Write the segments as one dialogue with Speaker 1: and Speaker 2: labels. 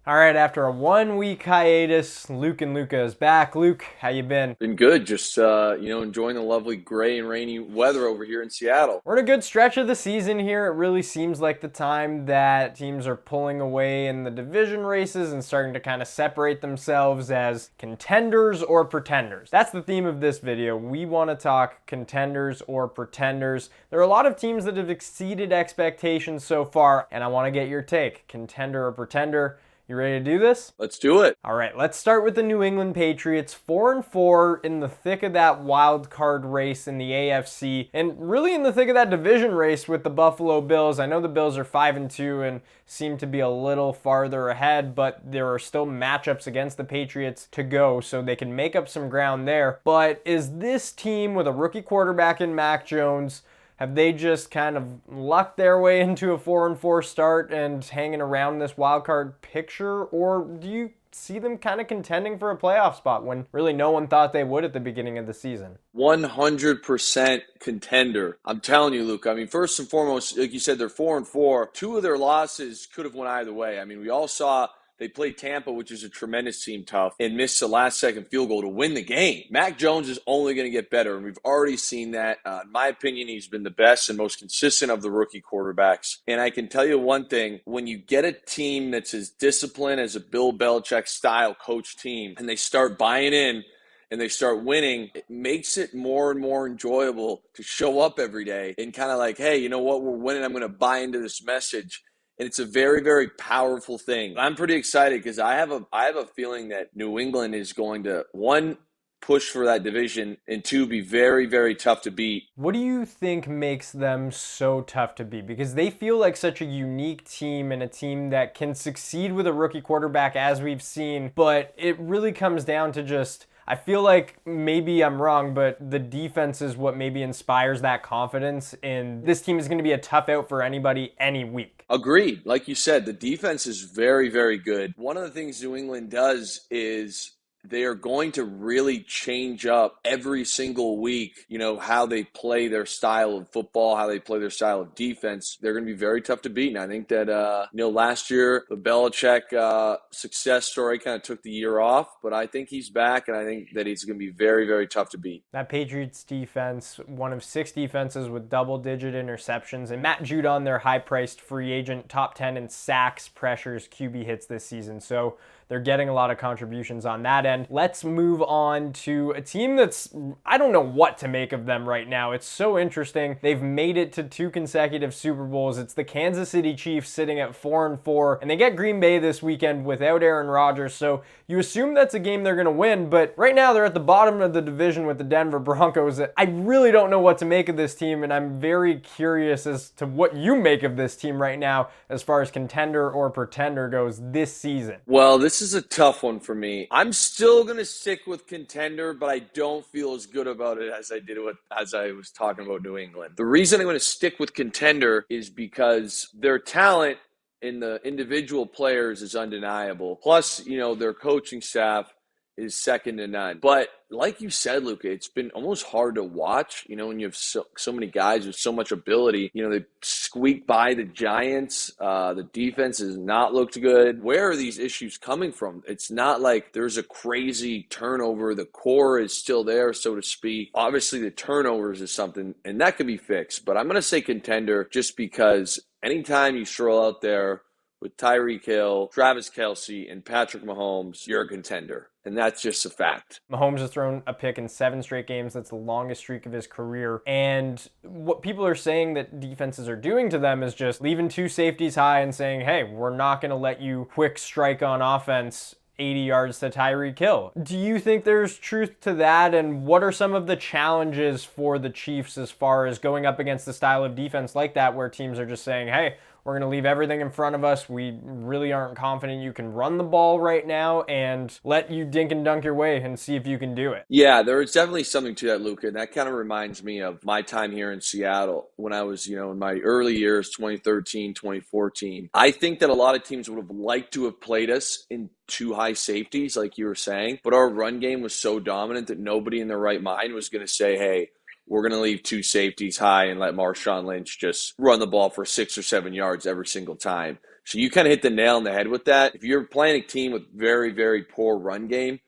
Speaker 1: All right, after a 1 week hiatus, Luke and Luca is back. Luke, how you been?
Speaker 2: Been good, just enjoying the lovely gray and rainy weather over here in Seattle.
Speaker 1: We're in a good stretch of the season here. It really seems like the time that teams are pulling away in the division races and starting to kind of separate themselves as contenders or pretenders. That's the theme of this video. We want to talk contenders or pretenders. There are a lot of teams that have exceeded expectations so far, and I want to get your take. Contender or pretender? You ready to do this?
Speaker 2: Let's do it.
Speaker 1: All right, let's start with the New England Patriots, 4-4 in the thick of that wild card race in the AFC, and really in the thick of that division race with the Buffalo Bills. I know the Bills are 5-2 and seem to be a little farther ahead, but there are still matchups against the Patriots to go, so they can make up some ground there. But is this team with a rookie quarterback in Mac Jones, have they just kind of lucked their way into a 4-4 start and hanging around this wild card picture? Or do you see them kind of contending for a playoff spot when really no one thought they would at the beginning of the season?
Speaker 2: 100% contender. I'm telling you, Luke. I mean, first and foremost, like you said, they're 4-4. Two of their losses could have went either way. I mean, we all saw they played Tampa, which is a tremendous team, tough, and missed the last-second field goal to win the game. Mac Jones is only going to get better, and we've already seen that. In my opinion, he's been the best and most consistent of the rookie quarterbacks. And I can tell you one thing, when you get a team that's as disciplined as a Bill Belichick-style coach team, and they start buying in, and they start winning, it makes it more and more enjoyable to show up every day and kind of like, hey, you know what, we're winning, I'm going to buy into this message. And it's a very, very powerful thing. I'm pretty excited because I have a feeling that New England is going to, one, push for that division, and two, be very, very tough to beat.
Speaker 1: What do you think makes them so tough to beat? Because they feel like such a unique team and a team that can succeed with a rookie quarterback, as we've seen, but it really comes down to just, I feel like maybe I'm wrong, but the defense is what maybe inspires that confidence, and this team is going to be a tough out for anybody any week.
Speaker 2: Agreed. Like you said, the defense is very, very good. One of the things New England does is they are going to really change up every single week, how they play their style of football, how they play their style of defense. They're going to be very tough to beat. And I think that, last year, the Belichick success story kind of took the year off, but I think he's back, and I think that he's going to be very, very tough to beat.
Speaker 1: That Patriots defense, one of 6 defenses with double-digit interceptions, and Matt Judon, their high-priced free agent, top 10 in sacks, pressures, QB hits this season. So they're getting a lot of contributions on that end. Let's move on to a team that's, I don't know what to make of them right now. It's so interesting. They've made it to 2 consecutive Super Bowls. It's the Kansas City Chiefs sitting at 4-4, and they get Green Bay this weekend without Aaron Rodgers. So you assume that's a game they're going to win, but right now they're at the bottom of the division with the Denver Broncos. I really don't know what to make of this team, and I'm very curious as to what you make of this team right now as far as contender or pretender goes this season.
Speaker 2: Well, this is a tough one for me. I'm still going to stick with contender, but I don't feel as good about it as I was talking about New England. The reason I'm going to stick with contender is because their talent in the individual players is undeniable. Plus, their coaching staff is second to none. But like you said, Luca, it's been almost hard to watch, when you have so many guys with so much ability. They squeak by the Giants. The defense has not looked good. Where are these issues coming from? It's not like there's a crazy turnover. The core is still there, so to speak. Obviously, the turnovers is something, and that can be fixed. But I'm going to say contender just because anytime you stroll out there with Tyreek Hill, Travis Kelce, and Patrick Mahomes, you're a contender. And that's just a fact.
Speaker 1: Mahomes has thrown a pick in 7 straight games. That's the longest streak of his career. And what people are saying that defenses are doing to them is just leaving 2 safeties high and saying, hey, we're not going to let you quick strike on offense 80 yards to Tyreek Hill. Do you think there's truth to that? And what are some of the challenges for the Chiefs as far as going up against the style of defense like that, where teams are just saying, hey, we're going to leave everything in front of us. We really aren't confident you can run the ball right now, and let you dink and dunk your way and see if you can do it.
Speaker 2: Yeah, there is definitely something to that, Luca. And that kind of reminds me of my time here in Seattle when I was, in my early years, 2013, 2014. I think that a lot of teams would have liked to have played us in 2 high safeties, like you were saying. But our run game was so dominant that nobody in their right mind was going to say, hey, we're going to leave 2 safeties high and let Marshawn Lynch just run the ball for 6 or 7 yards every single time. So you kind of hit the nail on the head with that. If you're playing a team with very, very poor run game,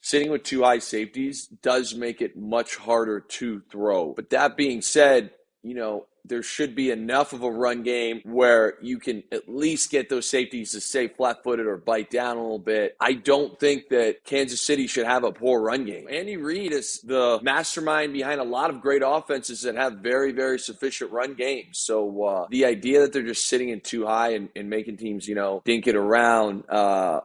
Speaker 2: sitting with two high safeties does make it much harder to throw. But that being said, there should be enough of a run game where you can at least get those safeties to stay flat-footed or bite down a little bit. I don't think that Kansas City should have a poor run game. Andy Reid is the mastermind behind a lot of great offenses that have very, very sufficient run games. So the idea that they're just sitting in too high and making teams, dink it around,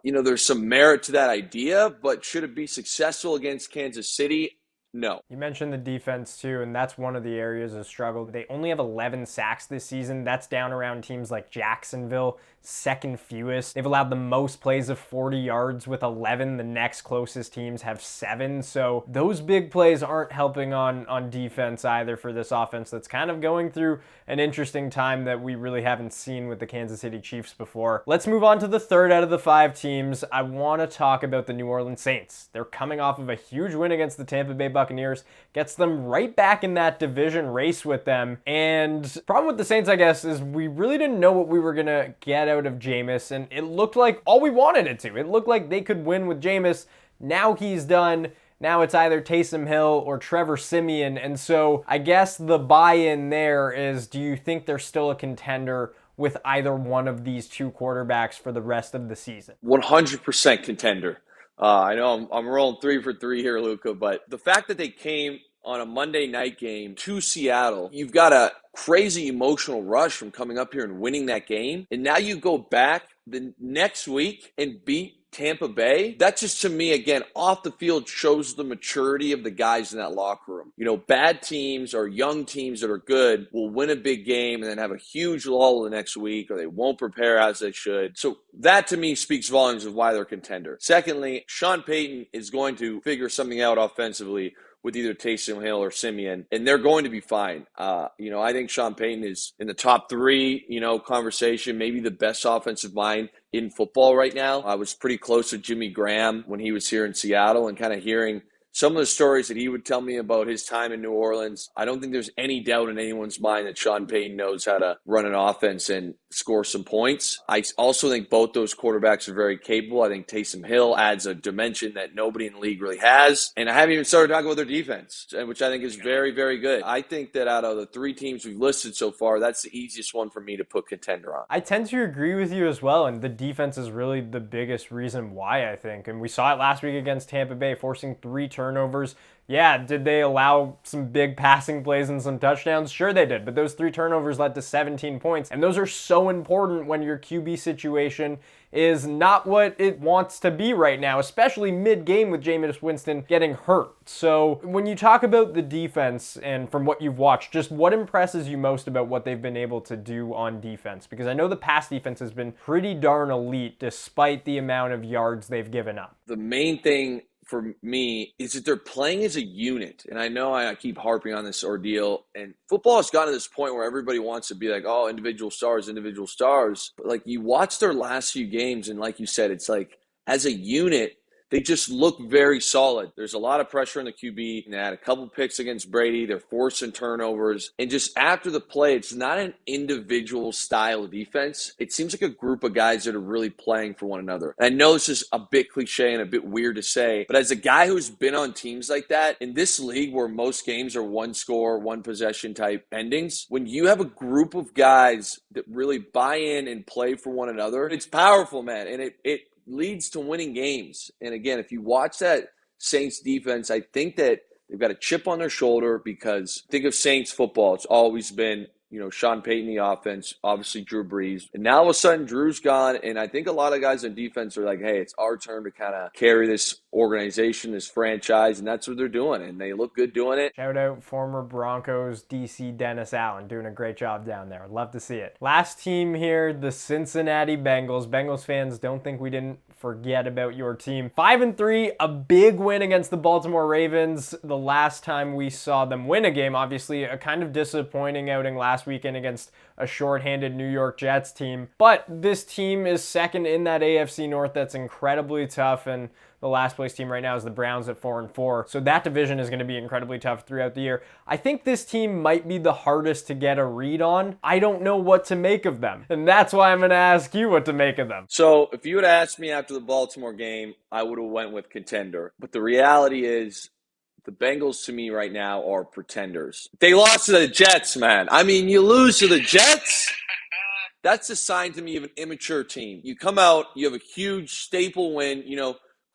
Speaker 2: there's some merit to that idea, but should it be successful against Kansas City? No.
Speaker 1: You mentioned the defense too, and that's one of the areas of struggle. They only have 11 sacks this season. That's down around teams like Jacksonville, second fewest. They've allowed the most plays of 40 yards with 11. The next closest teams have 7. So those big plays aren't helping on defense either for this offense that's kind of going through an interesting time that we really haven't seen with the Kansas City Chiefs before. Let's move on to the third out of the 5 teams. I want to talk about the New Orleans Saints. They're coming off of a huge win against the Tampa Bay Buccaneers, gets them right back in that division race with them. And the problem with the Saints, I guess, is we really didn't know what we were going to get out of Jameis, and it looked like all we wanted it to. It looked like they could win with Jameis. Now he's done. Now it's either Taysom Hill or Trevor Siemian. And so I guess the buy-in there is, do you think they're still a contender with either one of these two quarterbacks for the rest of the season?
Speaker 2: 100% contender. I know I'm rolling 3 for 3 here, Luca, but the fact that they came on a Monday night game to Seattle, you've got a crazy emotional rush from coming up here and winning that game. And now you go back the next week and beat Tampa Bay. That just, to me, again, off the field shows the maturity of the guys in that locker room. Bad teams or young teams that are good will win a big game and then have a huge lull the next week, or they won't prepare as they should. So that, to me, speaks volumes of why they're a contender. Secondly, Sean Payton is going to figure something out offensively with either Taysom Hill or Siemian, and they're going to be fine. I think Sean Payton is in the top 3, conversation, maybe the best offensive mind in football right now. I was pretty close to Jimmy Graham when he was here in Seattle, and kind of hearing some of the stories that he would tell me about his time in New Orleans. I don't think there's any doubt in anyone's mind that Sean Payton knows how to run an offense and score some points. I also think both those quarterbacks are very capable. I think Taysom Hill adds a dimension that nobody in the league really has. And I haven't even started talking about their defense, which I think is very, very good. I think that out of the 3 teams we've listed so far, that's the easiest one for me to put contender on.
Speaker 1: I tend to agree with you as well, and the defense is really the biggest reason why, I think. And we saw it last week against Tampa Bay, forcing 3 turnovers. Yeah, did they allow some big passing plays and some touchdowns? Sure they did, but those 3 turnovers led to 17 points, and those are so important when your QB situation is not what it wants to be right now, especially mid-game with Jameis Winston getting hurt. So when you talk about the defense, and from what you've watched, just what impresses you most about what they've been able to do on defense? Because I know the pass defense has been pretty darn elite despite the amount of yards they've given up.
Speaker 2: The main thing for me is that they're playing as a unit. And I know I keep harping on this ordeal, and football has gotten to this point where everybody wants to be like, oh, individual stars. But like, you watch their last few games, and like you said, it's like as a unit, they just look very solid. There's a lot of pressure on the QB. They had a couple picks against Brady. They're forcing turnovers. And just after the play, it's not an individual style defense. It seems like a group of guys that are really playing for one another. And I know this is a bit cliche and a bit weird to say, but as a guy who's been on teams like that, in this league where most games are one score, one possession type endings, when you have a group of guys that really buy in and play for one another, it's powerful, man. And it leads to winning games. And again, if you watch that Saints defense, I think that they've got a chip on their shoulder, because think of Saints football. It's always been, Sean Payton, the offense, obviously Drew Brees. And now all of a sudden Drew's gone. And I think a lot of guys on defense are like, hey, it's our turn to kind of carry this organization, this franchise. And that's what they're doing. And they look good doing it.
Speaker 1: Shout out former Broncos DC Dennis Allen, doing a great job down there. I'd love to see it. Last team here, the Cincinnati Bengals. Bengals fans, don't think we didn't forget about your team. 5-3, a big win against the Baltimore Ravens. The last time we saw them win a game, obviously a kind of disappointing outing last last weekend against a shorthanded New York Jets team. But this team is second in that AFC North that's incredibly tough, and the last place team right now is the Browns at 4-4. So that division is going to be incredibly tough throughout the year. I think this team might be the hardest to get a read on. I don't know what to make of them. And that's why I'm going to ask you what to make of them.
Speaker 2: So if you had asked me after the Baltimore game, I would have went with contender. But the reality is the Bengals to me right now are pretenders. They lost to the Jets, man. I mean, you lose to the Jets? That's a sign to me of an immature team. You come out, you have a huge staple win,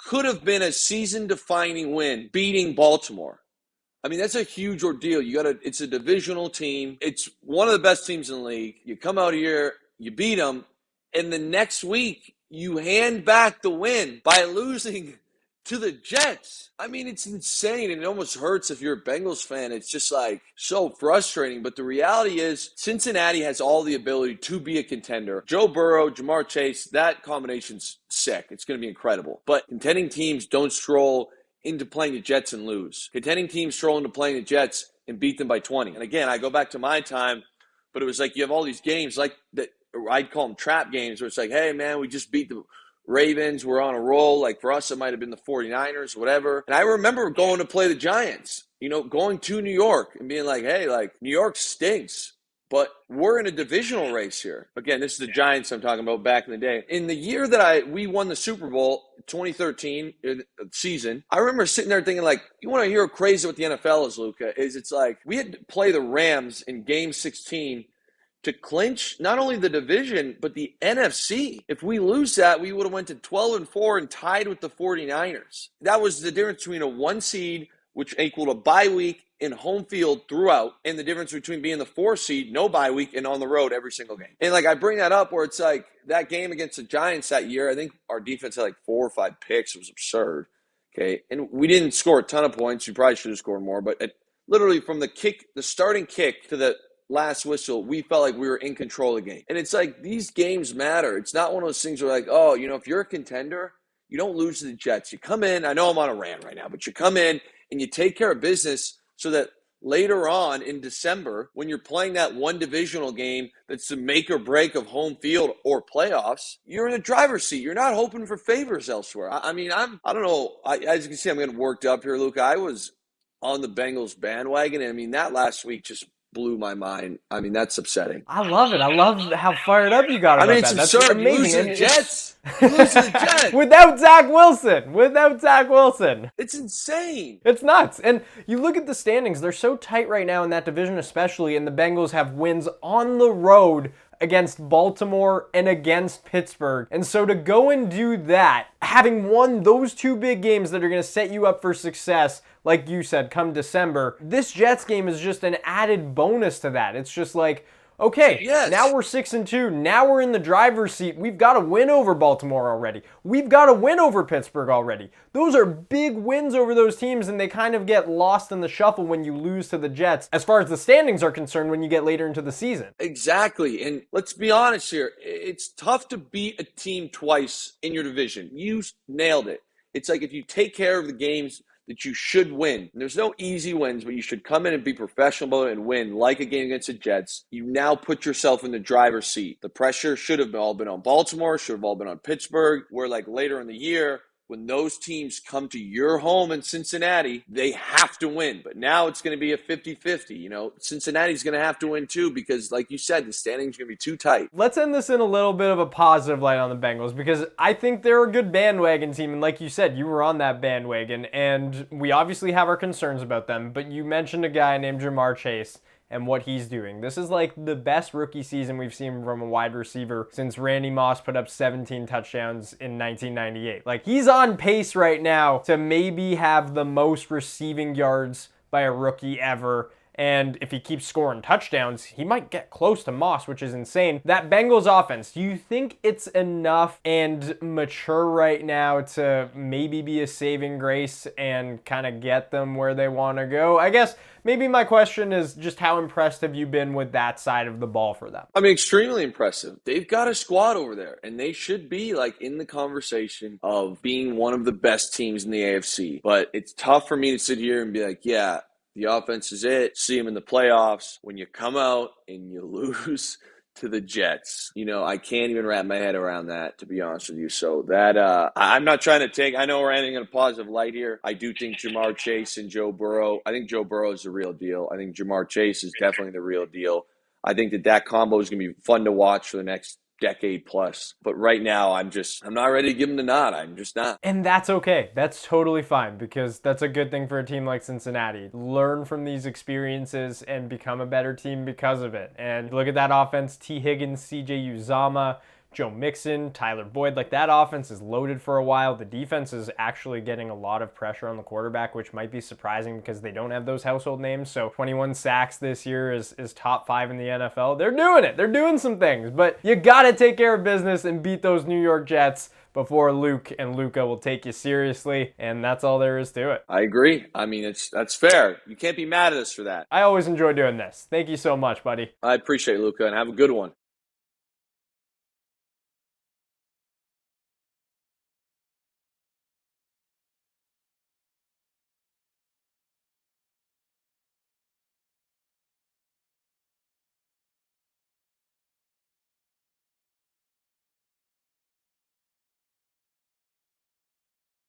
Speaker 2: could have been a season-defining win, beating Baltimore. I mean, that's a huge ordeal. It's a divisional team. It's one of the best teams in the league. You come out here, you beat them, and the next week you hand back the win by losing to the Jets. I mean, it's insane, and it almost hurts if you're a Bengals fan. It's just like so frustrating. But the reality is Cincinnati has all the ability to be a contender. Joe Burrow, Jamar Chase, that combination's sick. It's going to be incredible. But contending teams don't stroll into playing the Jets and lose. Contending teams stroll into playing the Jets and beat them by 20. And again, I go back to my time, but it was like you have all these games like that. I'd call them trap games where it's like, hey, man, we just beat the Ravens, we're on a roll. Like for us, it might have been the 49ers, whatever. And I remember going to play the Giants, going to New York and being like, hey, like New York stinks, but we're in a divisional race here. Again, this is the Giants I'm talking about back in the day. In the year that we won the Super Bowl, 2013 season, I remember sitting there thinking like, you want to hear how crazy what the NFL is, Luca, is it's like we had to play the Rams in game 16 to clinch not only the division, but the NFC. If we lose that, we would have went to 12-4 and tied with the 49ers. That was the difference between a 1 seed, which equaled a bye week in home field throughout, and the difference between being the 4 seed, no bye week, and on the road every single game. And like I bring that up where it's like that game against the Giants that year, I think our defense had like 4 or 5 picks. It was absurd. Okay. And we didn't score a ton of points. We probably should have scored more, but literally from the starting kick to the last whistle, we felt like we were in control of the game. And it's like these games matter. It's not one of those things where like, oh, if you're a contender, you don't lose to the Jets. You come in, I know I'm on a rant right now, but you come in and you take care of business so that later on in December, when you're playing that one divisional game that's the make or break of home field or playoffs, you're in the driver's seat. You're not hoping for favors elsewhere. I don't know. As you can see, I'm getting worked up here, Luca. I was on the Bengals bandwagon. And I mean, that last week just blew my mind. I mean, that's upsetting.
Speaker 1: I love it. I love how fired up you got about that.
Speaker 2: It's absurd.
Speaker 1: That's amazing.
Speaker 2: You lose to the Jets. You lose to the Jets.
Speaker 1: Without Zach Wilson.
Speaker 2: It's insane.
Speaker 1: It's nuts. And you look at the standings. They're so tight right now in that division especially, and the Bengals have wins on the road against Baltimore and against Pittsburgh. And so to go and do that, having won those 2 big games that are going to set you up for success, like you said, come December, this Jets game is just an added bonus to that. It's just like, okay,
Speaker 2: yes.
Speaker 1: Now we're 6-2. Now we're in the driver's seat. We've got to win over Baltimore already. We've got to win over Pittsburgh already. Those are big wins over those teams, and they kind of get lost in the shuffle when you lose to the Jets, as far as the standings are concerned, when you get later into the season.
Speaker 2: Exactly. And let's be honest here. It's tough to beat a team twice in your division. You nailed it. It's like if you take care of the games that you should win. And there's no easy wins, but you should come in and be professional about it and win, like a game against the Jets. You now put yourself in the driver's seat. The pressure should have all been on Baltimore, should have all been on Pittsburgh, where like later in the year, when those teams come to your home in Cincinnati, they have to win. But now it's going to be a 50-50. Cincinnati's going to have to win too because, like you said, the standings are going to be too tight.
Speaker 1: Let's end this in a little bit of a positive light on the Bengals because I think they're a good bandwagon team. And like you said, you were on that bandwagon. And we obviously have our concerns about them. But you mentioned a guy named Jamar Chase and what he's doing. This is like the best rookie season we've seen from a wide receiver since Randy Moss put up 17 touchdowns in 1998. Like, he's on pace right now to maybe have the most receiving yards by a rookie ever. And if he keeps scoring touchdowns, he might get close to Moss, which is insane. That Bengals offense, do you think it's enough and mature right now to maybe be a saving grace and kind of get them where they want to go? I guess maybe my question is just how impressed have you been with that side of the ball for them?
Speaker 2: I mean, extremely impressive. They've got a squad over there, and they should be like in the conversation of being one of the best teams in the AFC. But it's tough for me to sit here and be like, yeah, The offense is it. See them in the playoffs. When you come out and you lose to the Jets, I can't even wrap my head around that, to be honest with you. So that I'm not trying to take. I know we're ending in a positive light here. I do think Jamar Chase and Joe Burrow. I think Joe Burrow is the real deal. I think Jamar Chase is definitely the real deal. I think that combo is going to be fun to watch for the next decade plus. But right now, I'm not ready to give him the nod. I'm just not.
Speaker 1: And that's okay. That's totally fine because that's a good thing for a team like Cincinnati. Learn from these experiences and become a better team because of it. And look at that offense: T. Higgins, CJ Uzama, Joe Mixon, Tyler Boyd. Like, that offense is loaded for a while. The defense is actually getting a lot of pressure on the quarterback, which might be surprising because they don't have those household names. So 21 sacks this year is top 5 in the NFL. They're doing it. They're doing some things. But you got to take care of business and beat those New York Jets before Luke and Luca will take you seriously, and that's all there is to it.
Speaker 2: I agree. I mean, that's fair. You can't be mad at us for that.
Speaker 1: I always enjoy doing this. Thank you so much, buddy.
Speaker 2: I appreciate it, Luca, and have a good one.